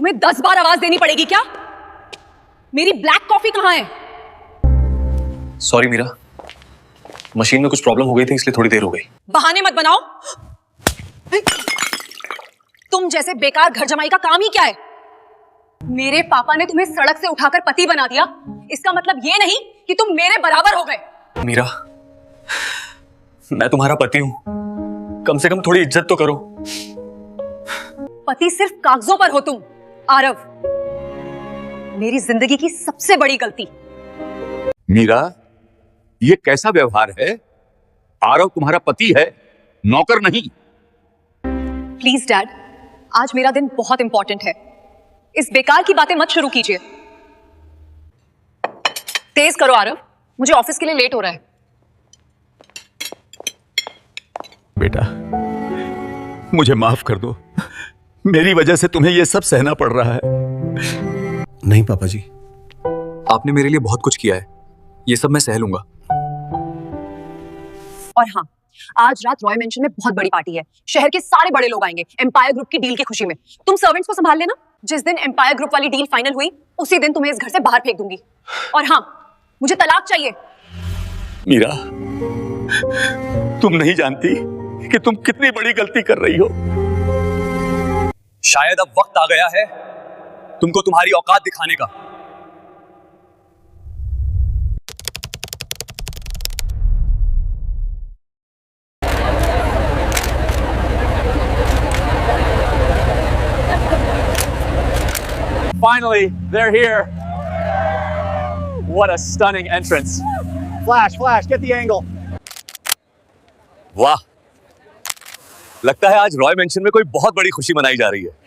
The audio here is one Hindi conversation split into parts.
तुम्हें 10 बार आवाज देनी पड़ेगी क्या? मेरी ब्लैक कॉफी कहाँ है? सॉरी मीरा, मशीन में कुछ प्रॉब्लम हो गई थी इसलिए थोड़ी देर हो गई। बहाने मत बनाओ। तुम जैसे बेकार घर जमाई का काम ही क्या है? मेरे पापा ने तुम्हें सड़क से उठाकर पति बना दिया, इसका मतलब ये नहीं कि तुम मेरे बराबर हो गए। मीरा, मैं तुम्हारा पति हूं, कम से कम थोड़ी इज्जत तो करो। पति सिर्फ कागजों पर हो तुम, आरव। मेरी जिंदगी की सबसे बड़ी गलती। मीरा, ये कैसा व्यवहार है? आरव तुम्हारा पति है, नौकर नहीं। प्लीज डैड, आज मेरा दिन बहुत इंपॉर्टेंट है, इस बेकार की बातें मत शुरू कीजिए। तेज करो आरव, मुझे ऑफिस के लिए लेट हो रहा है। बेटा, मुझे माफ कर दो, मेरी वजह से तुम्हें यह सब सहना पड़ रहा है। नहीं पापा जी, आपने मेरे लिए बहुत कुछ किया है, ये सब मैं सह लूंगा। और हाँ, आज रात रॉय मेंशन में बहुत बड़ी पार्टी है, शहर के सारे बड़े लोग आएंगे एम्पायर ग्रुप की डील की खुशी में। तुम सर्वेंट्स को संभाल लेना, जिस दिन एम्पायर ग्रुप वाली डील फाइनल हुई उसी दिन तुम्हें इस घर से बाहर फेंक दूंगी। और हाँ, मुझे तलाक चाहिए। मीरा, तुम नहीं जानती कि तुम कितनी बड़ी गलती कर रही हो। शायद अब वक्त आ गया है तुमको तुम्हारी औकात दिखाने का। Finally, they're here. What a stunning entrance. Flash, flash, get the angle. वाह, लगता है आज रॉय मेंशन में कोई बहुत बड़ी खुशी मनाई जा रही है।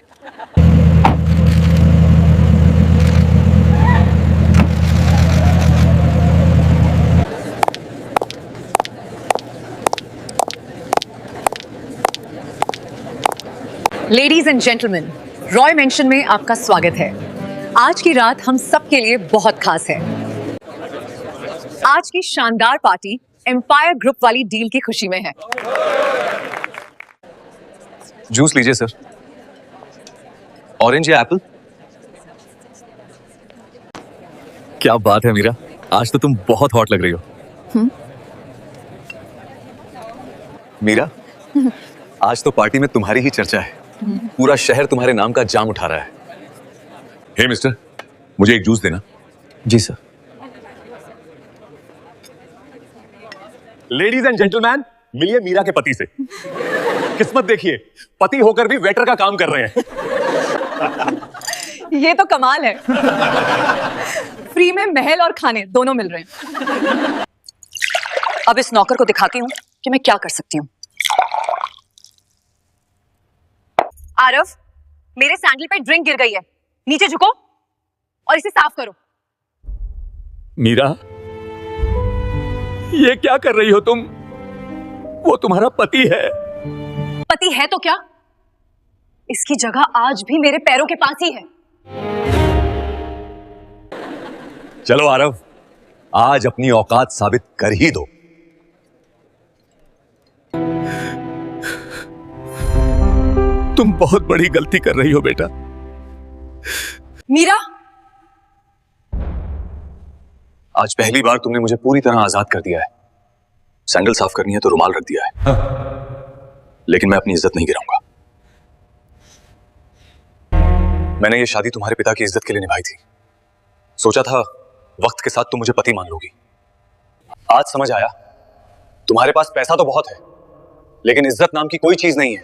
Ladies and gentleman, Roy mention में आपका स्वागत है। आज की रात हम सब के लिए बहुत खास है। आज की शानदार पार्टी एम्पायर ग्रुप वाली डील की खुशी में है। जूस लीजिए सर। ऑरेंज या एप्पल? क्या बात है मीरा, आज तो तुम बहुत हॉट लग रही हो। मीरा, आज तो पार्टी में तुम्हारी ही चर्चा है, पूरा शहर तुम्हारे नाम का जाम उठा रहा है। हे मिस्टर, मुझे एक जूस देना। जी सर। Ladies and gentlemen, मिलिए मीरा के पति से। किस्मत देखिए, पति होकर भी वेटर का काम कर रहे हैं। ये तो कमाल है। फ्री में महल और खाने दोनों मिल रहे हैं। अब इस नौकर को दिखाती हूँ कि मैं क्या कर सकती हूँ। आरव, मेरे सैंडल पे ड्रिंक गिर गई है, नीचे झुको और इसे साफ करो। मीरा, ये क्या कर रही हो तुम? वो तुम्हारा पति है। पति है तो क्या, इसकी जगह आज भी मेरे पैरों के पास ही है। चलो आरव, आज अपनी औकात साबित कर ही दो। तुम बहुत बड़ी गलती कर रही हो बेटा। मीरा, आज पहली बार तुमने मुझे पूरी तरह आजाद कर दिया है। सैंडल साफ करनी है तो रुमाल रख दिया है। लेकिन मैं अपनी इज्जत नहीं गिराऊंगा। मैंने ये शादी तुम्हारे पिता की इज्जत के लिए निभाई थी। सोचा था वक्त के साथ तुम मुझे पति मान लोगी। आज समझ आया, तुम्हारे पास पैसा तो बहुत है, लेकिन इज्जत नाम की कोई चीज नहीं है।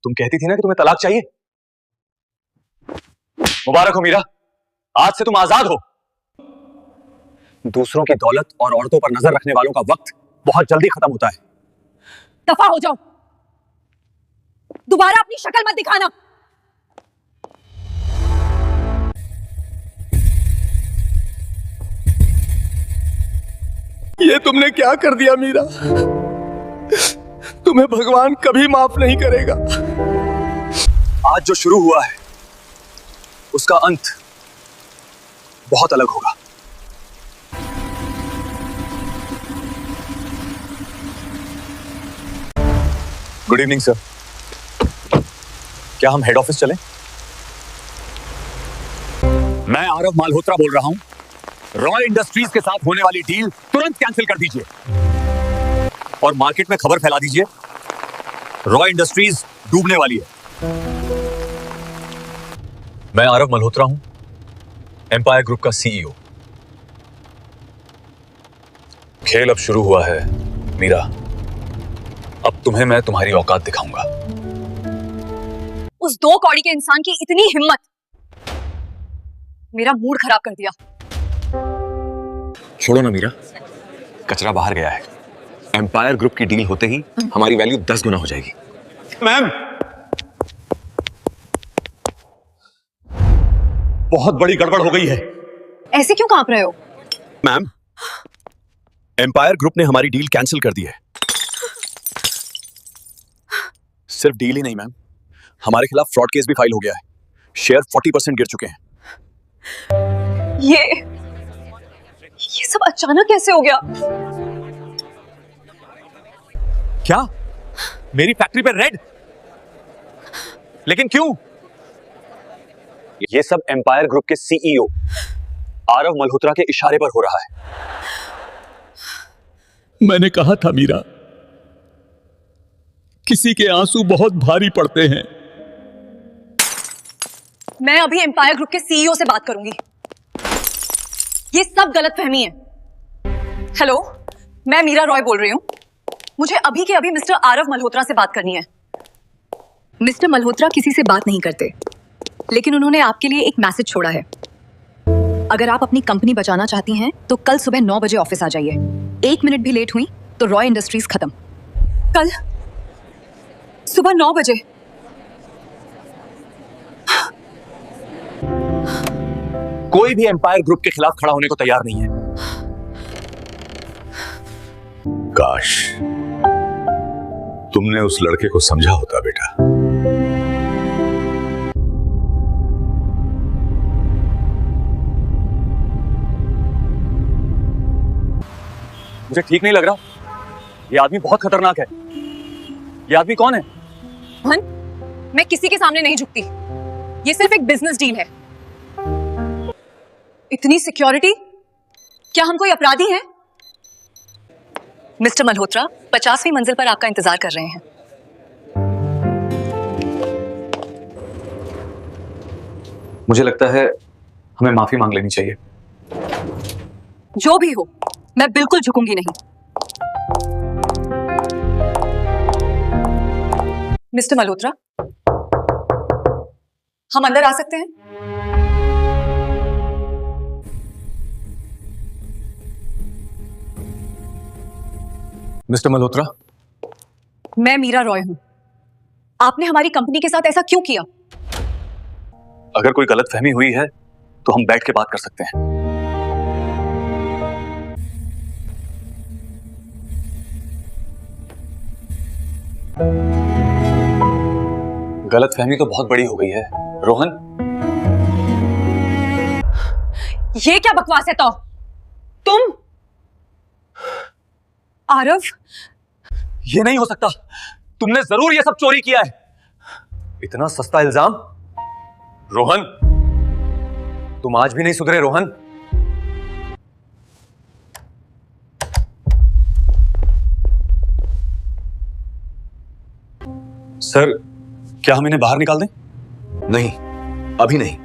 तुम कहती थी ना कि तुम्हें तलाक चाहिए। मुबारक हो मीरा, आज से तुम आजाद हो। दूसरों की दौलत और औरतों पर नजर रखने वालों का वक्त बहुत जल्दी खत्म होता है। दफा हो जाओ, दोबारा अपनी शक्ल मत दिखाना। ये तुमने क्या कर दिया मीरा? तुम्हें भगवान कभी माफ नहीं करेगा। आज जो शुरू हुआ है उसका अंत बहुत अलग होगा। गुड इवनिंग सर, क्या हम हेड ऑफिस चलें? मैं आरव मालहोत्रा बोल रहा हूं। रॉय इंडस्ट्रीज के साथ होने वाली डील तुरंत कैंसिल कर दीजिए और मार्केट में खबर फैला दीजिए रॉय इंडस्ट्रीज डूबने वाली है। मैं आरव मल्होत्रा हूं, एम्पायर ग्रुप का सीईओ। खेल अब शुरू हुआ है मीरा। अब तुम्हें मैं तुम्हारी औकात दिखाऊंगा। उस 2 कौड़ी के इंसान की इतनी हिम्मत, मेरा मूड खराब कर दिया। छोड़ो ना मीरा, कचरा बाहर गया है। एम्पायर ग्रुप की डील होते ही हमारी वैल्यू 10 गुना हो जाएगी। मैम, बहुत बड़ी गड़बड़ हो गई है। ऐसे क्यों कांप रहे हो? मैम, एम्पायर ग्रुप ने हमारी डील कैंसिल कर दी है। सिर्फ डील ही नहीं मैम, हमारे खिलाफ फ्रॉड केस भी फाइल हो गया है। शेयर 40% गिर चुके हैं। ये सब अचानक कैसे हो गया? क्या मेरी फैक्ट्री पे रेड? लेकिन क्यों? ये सब एम्पायर ग्रुप के सीईओ आरव मल्होत्रा के इशारे पर हो रहा है। मैंने कहा था मीरा, किसी के आंसू बहुत भारी पड़ते हैं। मैं अभी एम्पायर ग्रुप के सीईओ से बात करूंगी। ये सब गलतफहमी है। हेलो, मैं मीरा रॉय बोल रही हूं। मुझे अभी के अभी मिस्टर आरव मल्होत्रा से बात करनी है। मिस्टर मल्होत्रा किसी से बात नहीं करते, लेकिन उन्होंने आपके लिए एक मैसेज छोड़ा है। अगर आप अपनी कंपनी बचाना चाहती हैं तो कल सुबह 9 बजे ऑफिस आ जाइए। 1 मिनट भी लेट हुई तो रॉय इंडस्ट्रीज खत्म। कल सुबह 9 बजे। कोई भी एम्पायर ग्रुप के खिलाफ खड़ा होने को तैयार नहीं है। काश तुमने उस लड़के को समझा होता बेटा। मुझे ठीक नहीं लग रहा। ये आदमी बहुत खतरनाक है। ये आदमी कौन है? रोहन, मैं किसी के सामने नहीं झुकती। ये सिर्फ एक बिजनेस डील है। इतनी सिक्योरिटी? क्या हम कोई अपराधी हैं? मिस्टर मल्होत्रा 50वीं मंजिल पर आपका इंतजार कर रहे हैं। मुझे लगता है हमें माफी मांग लेनी चाहिए। जो भी हो, मैं बिल्कुल झुकूंगी नहीं। मिस्टर मल्होत्रा, हम अंदर आ सकते हैं? मिस्टर मल्होत्रा, मैं मीरा रॉय हूं। आपने हमारी कंपनी के साथ ऐसा क्यों किया? अगर कोई गलतफहमी हुई है तो हम बैठ के बात कर सकते हैं। गलतफहमी तो बहुत बड़ी हो गई है रोहन। ये क्या बकवास है? तो तुम आरव? ये नहीं हो सकता। तुमने जरूर ये सब चोरी किया है। इतना सस्ता इल्जाम। रोहन, तुम आज भी नहीं सुधरे रोहन। सर, क्या हम इन्हें बाहर निकाल दें? नहीं, अभी नहीं।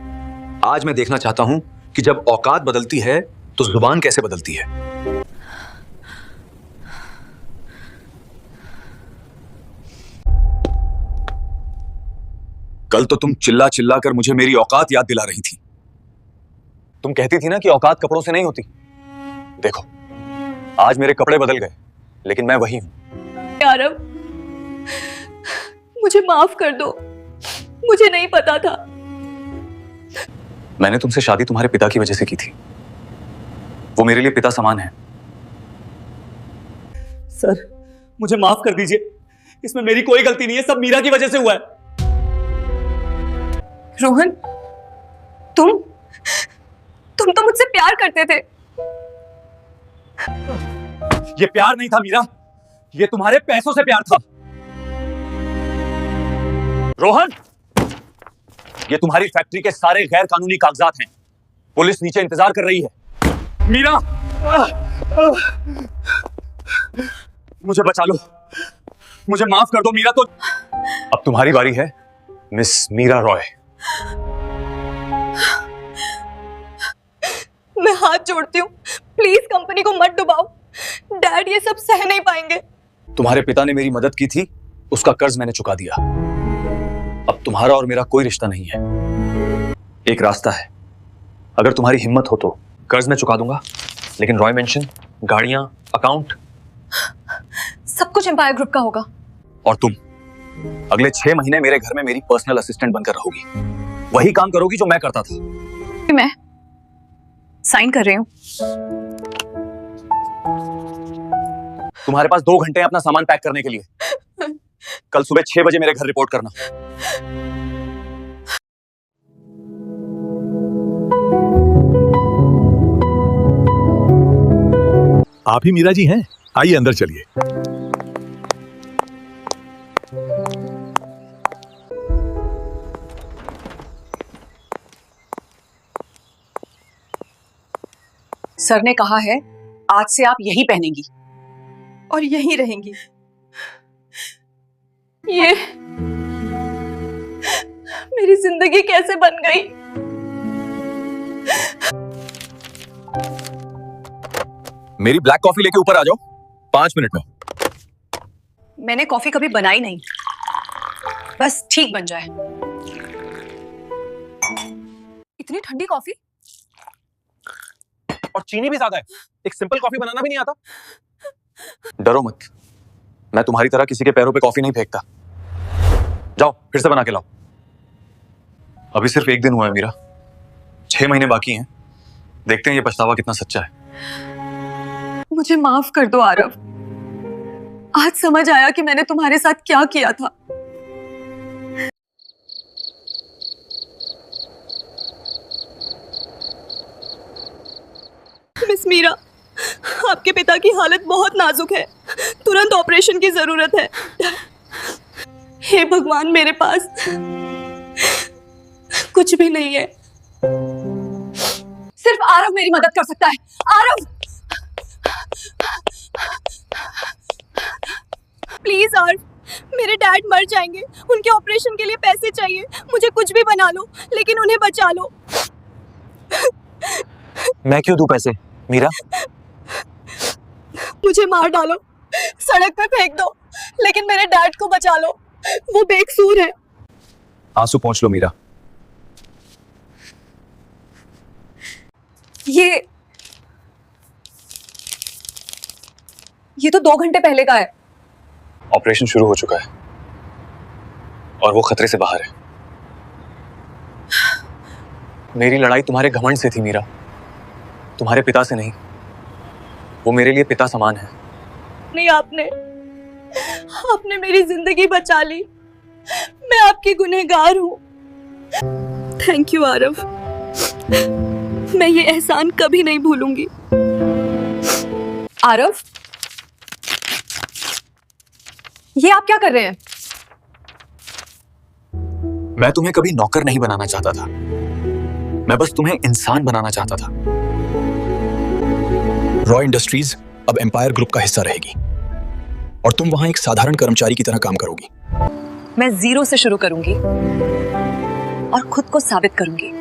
आज मैं देखना चाहता हूं कि जब औकात बदलती है तो जुबान कैसे बदलती है। कल तो तुम चिल्ला चिल्ला कर मुझे मेरी औकात याद दिला रही थी। तुम कहती थी ना कि औकात कपड़ों से नहीं होती। देखो, आज मेरे कपड़े बदल गए, लेकिन मैं वही हूं। आरव, मुझे माफ कर दो। मुझे नहीं पता था। मैंने तुमसे शादी तुम्हारे पिता की वजह से की थी। वो मेरे लिए पिता समान है। सर, मुझे माफ कर दीजिए। इसमें मेरी कोई गलती नहीं है, सब मीरा की वजह से हुआ है। रोहन, तुम तो मुझसे प्यार करते थे। ये प्यार नहीं था मीरा, ये तुम्हारे पैसों से प्यार था। रोहन, ये तुम्हारी फैक्ट्री के सारे गैर कानूनी कागजात हैं। पुलिस नीचे इंतजार कर रही है। मीरा, मुझे बचा लो, मुझे माफ कर दो मीरा। तो अब तुम्हारी बारी है, मिस मीरा रॉय। मैं हाथ जोड़ती हूँ, प्लीज कंपनी को मत डुबाओ। डैड ये सब सह नहीं पाएंगे। तुम्हारे पिता ने मेरी मदद की थी, उसका कर्ज मैंने चुका दिया। अब तुम्हारा और मेरा कोई रिश्ता नहीं है। एक रास्ता है, अगर तुम्हारी हिम्मत हो तो कर्ज मैं चुका दूंगा, लेकिन रॉय मेंशन, गाड़ियां, अकाउंट सब कुछ एम्पायर ग्रुप का होगा। और तुम अगले 6 महीने मेरे घर में मेरी पर्सनल असिस्टेंट बनकर रहोगी। वही काम करोगी जो मैं करता था। मैं साइन कर रही हूँ। तुम्हारे पास 2 घंटे हैं अपना सामान पैक करने के लिए। कल सुबह 6 बजे मेरे घर रिपोर्ट करना। आप ही मीरा जी हैं? आइए अंदर चलिए। सर ने कहा है आज से आप यही पहनेंगी और यही रहेंगी। ये मेरी जिंदगी कैसे बन गई? मेरी ब्लैक कॉफी लेके ऊपर आ जाओ 5 मिनट में। मैंने कॉफी कभी बनाई नहीं, बस ठीक बन जाए। इतनी ठंडी कॉफी और चीनी भी ज्यादा है। एक सिंपल कॉफी बनाना भी नहीं आता। डरो मत, मैं तुम्हारी तरह किसी के पैरों पे कॉफी नहीं फेंकता। जाओ फिर से बना के लाओ। अभी सिर्फ 1 दिन हुआ है मीरा, 6 महीने बाकी हैं। देखते हैं ये पछतावा कितना सच्चा है। मुझे माफ कर दो आरव। आज समझ आया कि मैंने तुम्हारे साथ क्या किया था। मिस मीरा, आपके पिता की हालत बहुत नाजुक है, तुरंत ऑपरेशन की जरूरत है। हे भगवान, मेरे पास कुछ भी नहीं है। सिर्फ आरव मेरी मदद कर सकता है। आरव, प्लीज आरव, मेरे डैड मर जाएंगे, उनके ऑपरेशन के लिए पैसे चाहिए। मुझे कुछ भी बना लो, लेकिन उन्हें बचा लो। मैं क्यों दूं पैसे मीरा? मुझे मार डालो, सड़क पे फेंक दो, लेकिन मेरे डैड को बचा लो, वो बेकसूर है। आंसू पोंछ लो मीरा। ये तो 2 घंटे पहले का है। ऑपरेशन शुरू हो चुका है और वो खतरे से बाहर है। मेरी लड़ाई तुम्हारे घमंड से थी मीरा, तुम्हारे पिता से नहीं। वो मेरे लिए पिता समान है। नहीं, आपने मेरी जिंदगी बचा ली। मैं आपकी गुनहगार हूँ। थैंक यू आरव, मैं ये एहसान कभी नहीं भूलूंगी। आरव, ये आप क्या कर रहे हैं? मैं तुम्हें कभी नौकर नहीं बनाना चाहता था, मैं बस तुम्हें इंसान बनाना चाहता था। रॉय इंडस्ट्रीज अब एम्पायर ग्रुप का हिस्सा रहेगी और तुम वहां एक साधारण कर्मचारी की तरह काम करोगी। मैं 0 से शुरू करूंगी और खुद को साबित करूंगी।